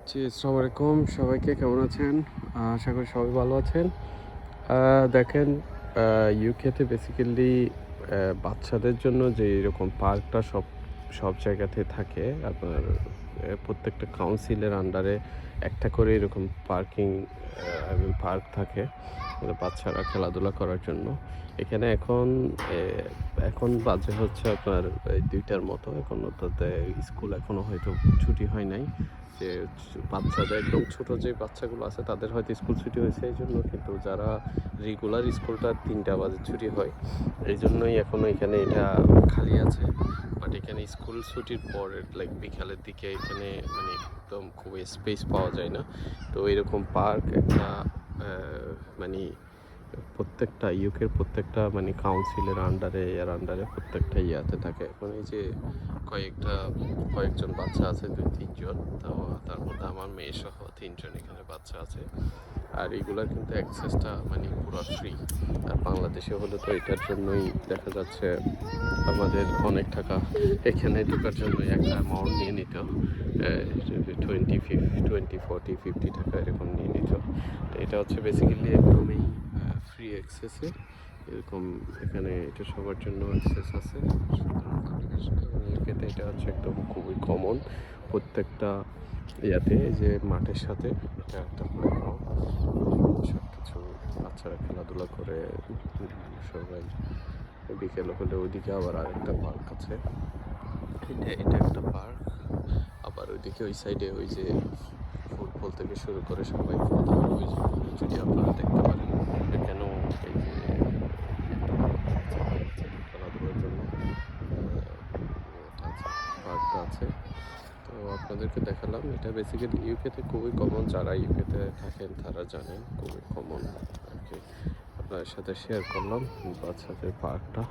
জি, আসসালামু আলাইকুম। সবাইকে কেমন আছেন? আশা করি সবাই ভালো আছেন। দেখেন, ইউকেতে বেসিক্যালি বাচ্চাদের জন্য যে এরকম পার্কটা সব সব জায়গাতে থাকে। আপনার প্রত্যেকটা কাউন্সিলের আন্ডারে একটা করে এরকম পার্ক থাকে। বাচ্চারা খেলাধুলা করার জন্য। এখানে এ এখন বাজে হচ্ছে আপনার এই ২ টার মতো। এখন তাতে স্কুল এখনো হয়তো ছুটি হয় নাই। যে বাচ্চাদের একদম ছোট যে বাচ্চাগুলো আছে তাদের হয়তো স্কুল ছুটি হয়েছে এইজন্য, কিন্তু যারা রেগুলার স্কুলটা ৩টা বাজে ছুটি হয়, এইজন্যই এখনো এখানে এটা খালি আছে। বাট এখানে স্কুল ছুটির পর লাইক বিকালের দিকে এখানে মানে একদম খুবই স্পেস পাওয়া যায় না। তো এরকম পার্ক একটা মানে প্রত্যেকটা ইউকের প্রত্যেকটা মানে কাউন্সিলের আন্ডারে প্রত্যেকটা ইয়াতে থাকে। এখন এই যে কয়েকটা কয়েকজন বাচ্চা আছে, ২-৩ জন। তো তার মধ্যে আমার মেয়ে সহ ৩ জন এখানে বাচ্চা আছে। আর এগুলার কিন্তু অ্যাক্সেসটা মানে পুরা ফ্রি। আর বাংলাদেশে হলে তো এটার জন্যই দেখা যাচ্ছে আমাদের অনেক টাকা এখানে ঢোকার জন্যই একটা অ্যামাউন্ট নিয়ে নিত। 20, 40, 50 টাকা এরকম নিয়ে নিত। তো এটা হচ্ছে বেসিক্যালি একদমই ফ্রি অ্যাক্সেসে এরকম। এখানে এটা সবার জন্য অ্যাক্সেস আছে। ইউকেতে এটা হচ্ছে একদম খুবই কমন। প্রত্যেকটা ইয়াতে এই যে মাঠের সাথে এটা একটা প্লেগ্রাউন্ড, সব কিছু বাচ্চারা খেলাধুলা করে। সবাই বিকেল হলে ওইদিকে আবার আরেকটা পার্ক আছে। এটা একটা পার্ক। আবার ওইদিকে ওই সাইডে ওই যে ফুটবল থেকে শুরু করে সবাই খেলতে পারে। ওই যে যদি আপনারা দেখতে পারেন এখানেও এই যে বাচ্চাদের খেলাধুলার জন্য পার্কটা আছে। তো আপনাদেরকে দেখালাম। এটা বেসিক্যালি ইউকেতে খুবই কমন। যারা ইউকেতে থাকেন তারা জানেন খুবই কমন আর কি। আপনাদের সাথে শেয়ার করলাম বাচ্চাদের পার্কটা।